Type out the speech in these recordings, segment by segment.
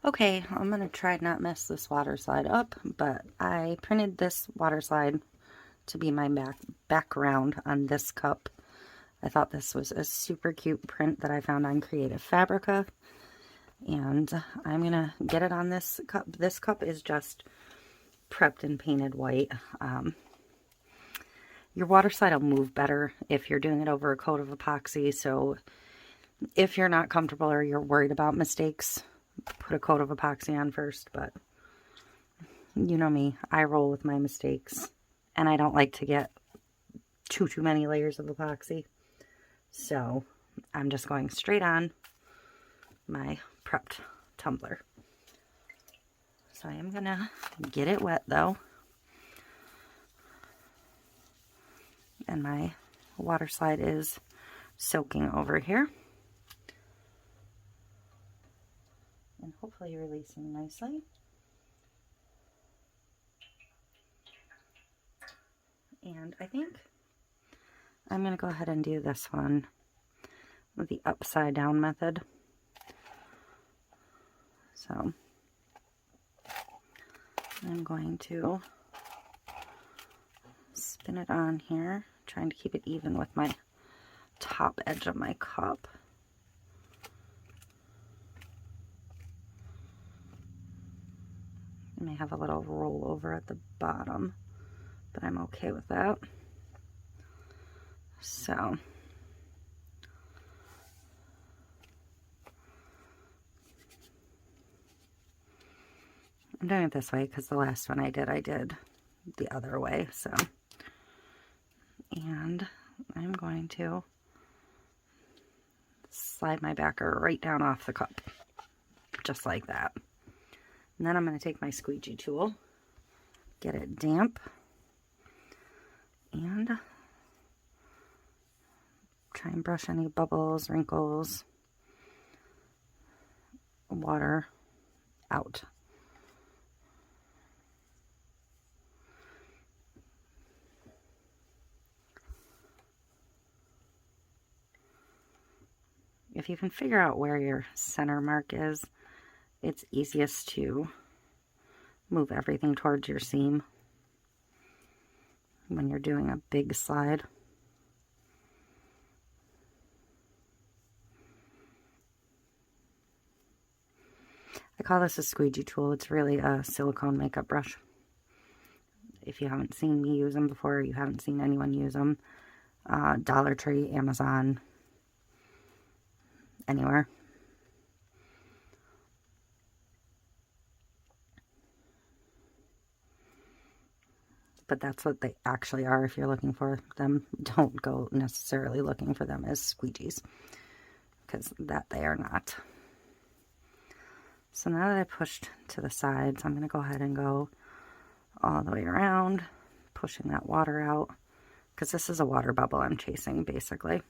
Okay, I'm going to try not mess this water slide up, but I printed this water slide to be my background on this cup. I thought this was a super cute print that I found on Creative Fabrica, and I'm going to get it on this cup. This cup is just prepped and painted white. Your water slide will move better if you're doing it over a coat of epoxy, so if you're not comfortable or you're worried about mistakes, put a coat of epoxy on first. But you know me, I roll with my mistakes, and I don't like to get too many layers of epoxy, so I'm just going straight on my prepped tumbler. So I am gonna get it wet though, and my water slide is soaking over here and hopefully releasing nicely. And I think I'm going to go ahead and do this one with the upside down method. So I'm going to spin it on here, trying to keep it even with my top edge of my cup. It may have a little roll over at the bottom, but I'm okay with that. So I'm doing it this way because the last one I did the other way. So, and I'm going to slide my backer right down off the cup, just like that. And then I'm going to take my squeegee tool, get it damp, and try and brush any bubbles, wrinkles, water out. If you can figure out where your center mark is, it's easiest to move everything towards your seam when you're doing a big slide. I call this a squeegee tool. It's really a silicone makeup brush. If you haven't seen me use them before, you haven't seen anyone use them, Dollar Tree, Amazon, anywhere. But that's what they actually are. If you're looking for them, don't go necessarily looking for them as squeegees, because that they are not. So now that I pushed to the sides, I'm going to go ahead and go all the way around, pushing that water out, because this is a water bubble I'm chasing, basically.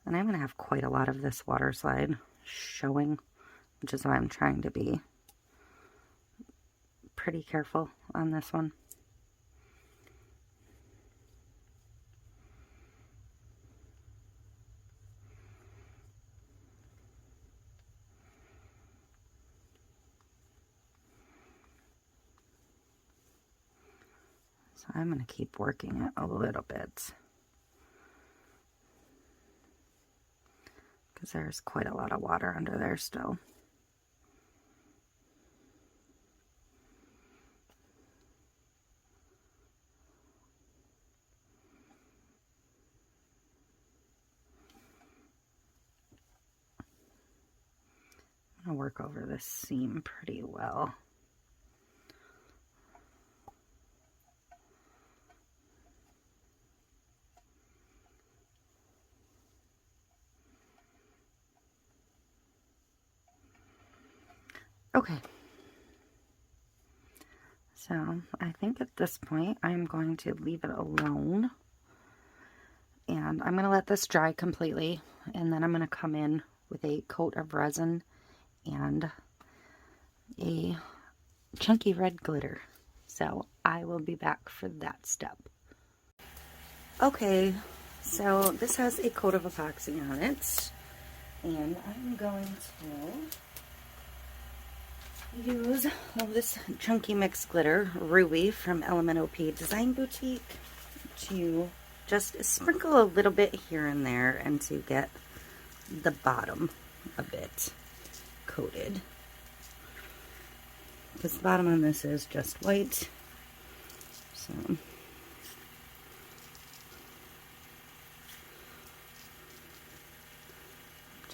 And I'm going to have quite a lot of this water slide showing, which is why I'm trying to be pretty careful on this one. So I'm going to keep working it a little bit, because there's quite a lot of water under there still. I'm going to work over this seam pretty well. Okay, so I think at this point I'm going to leave it alone, and I'm going to let this dry completely, and then I'm going to come in with a coat of resin and a chunky red glitter. So I will be back for that step. Okay, so this has a coat of epoxy on it, and I'm going to use this chunky mix glitter, Ruby from LMNOP Design Boutique, to just sprinkle a little bit here and there and to get the bottom a bit coated. Because the bottom on this is just white, so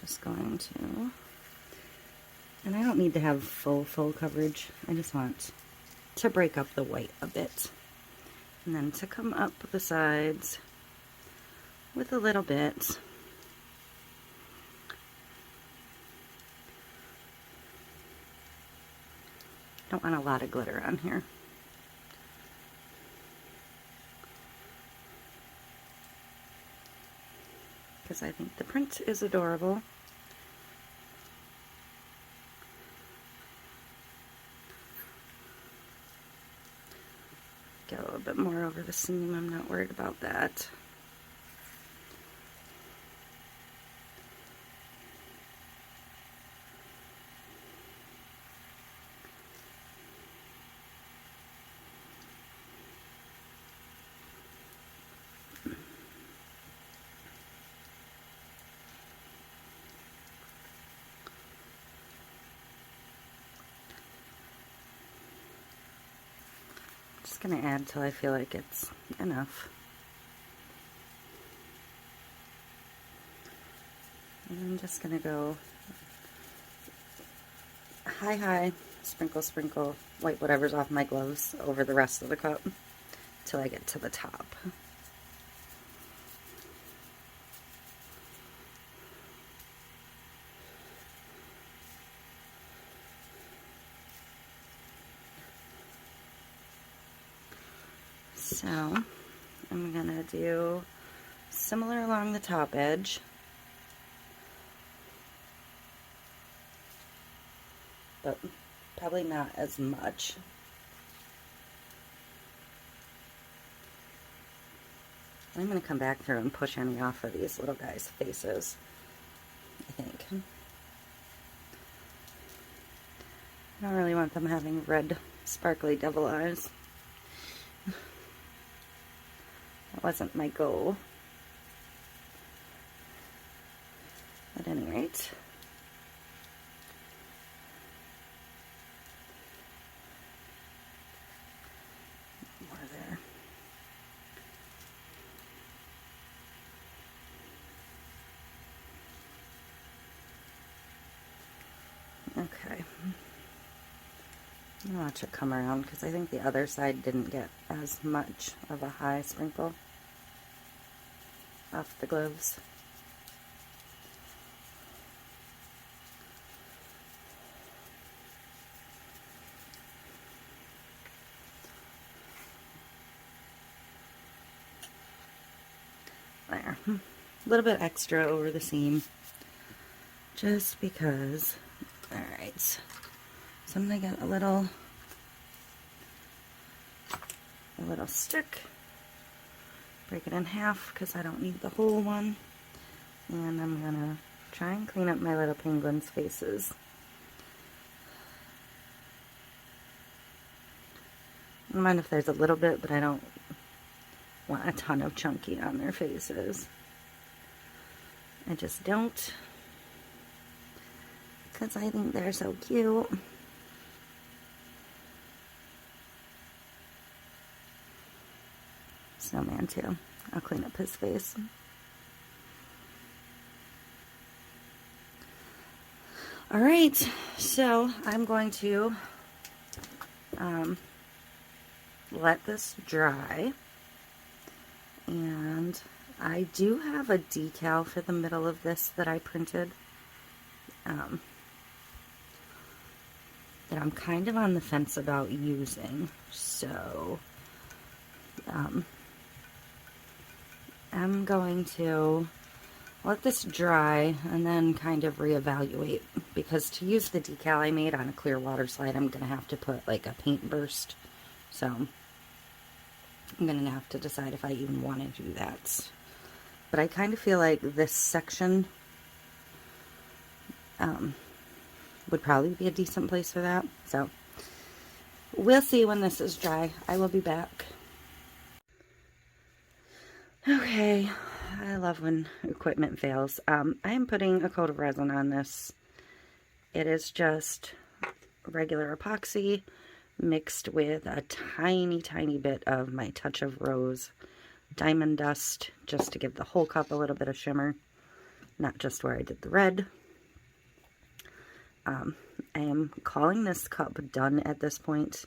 just going to, and I don't need to have full coverage, I just want to break up the white a bit, and then to come up the sides with a little bit. Don't want a lot of glitter on here. Because I think the print is adorable. Get a little bit more over the seam, I'm not worried about that. Just going to add till I feel like it's enough. And I'm just going to go high, sprinkle, sprinkle, wipe whatever's off my gloves over the rest of the cup till I get to the top. So I'm gonna do similar along the top edge, but probably not as much. I'm gonna come back through and push any off of these little guys' faces, I think. I don't really want them having red, sparkly devil eyes. That wasn't my goal. At any rate, more there. Okay. I'll watch it come around because I think the other side didn't get as much of a high sprinkle off the gloves. There. A little bit extra over the seam just because. Alright. So I'm going to get a little stick, break it in half because I don't need the whole one, and I'm going to try and clean up my little penguins' faces. I don't mind if there's a little bit, but I don't want a ton of chunky on their faces. I just don't, because I think they're so cute. Snowman too. I'll clean up his face. Alright, so I'm going to let this dry, and I do have a decal for the middle of this that I printed that I'm kind of on the fence about using, so I'm going to let this dry and then kind of reevaluate, because to use the decal I made on a clear water slide, I'm going to have to put like a paint burst. So I'm going to have to decide if I even want to do that. But I kind of feel like this section would probably be a decent place for that. So we'll see when this is dry. I will be back. Okay, I love when equipment fails. I am putting a coat of resin on this. It is just regular epoxy mixed with a tiny, tiny bit of my Touch of Rose diamond dust, just to give the whole cup a little bit of shimmer, not just where I did the red. I am calling this cup done at this point,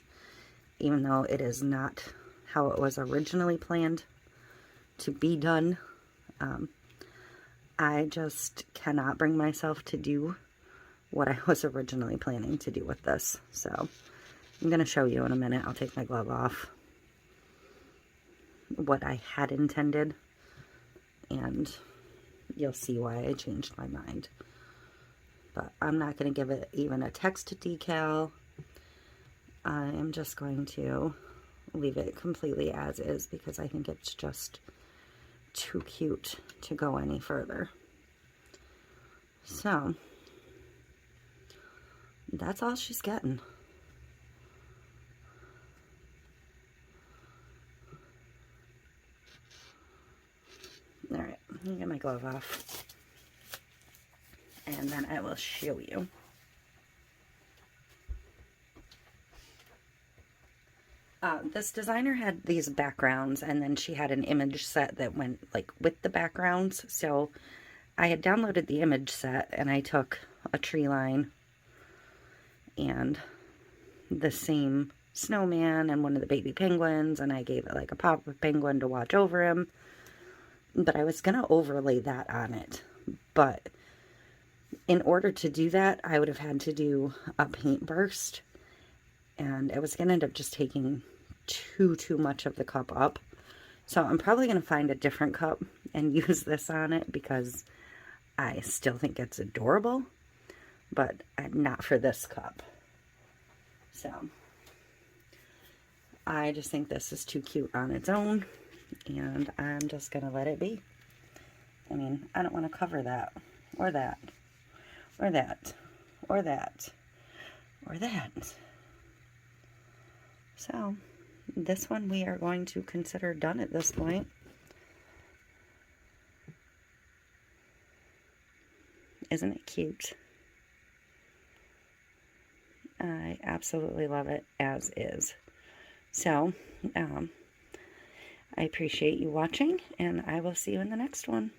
even though it is not how it was originally planned to be done. I just cannot bring myself to do what I was originally planning to do with this. So I'm going to show you in a minute. I'll take my glove off what I had intended, and you'll see why I changed my mind. But I'm not going to give it even a text decal. I am just going to leave it completely as is, because I think it's just too cute to go any further. So that's all she's getting. All right, let me get my glove off, and then I will show you. This designer had these backgrounds, and then she had an image set that went like with the backgrounds. So I had downloaded the image set, and I took a tree line and the same snowman and one of the baby penguins, and I gave it like a pop-up penguin to watch over him. But I was going to overlay that on it. But in order to do that, I would have had to do a paint burst, and it was going to end up just taking too much of the cup up. So I'm probably going to find a different cup and use this on it, because I still think it's adorable, but not for this cup. So I just think this is too cute on its own, and I'm just going to let it be. I mean, I don't want to cover that, or that, or that, or that, or that. So this one we are going to consider done at this point. Isn't it cute? I absolutely love it as is. So, I appreciate you watching, and I will see you in the next one.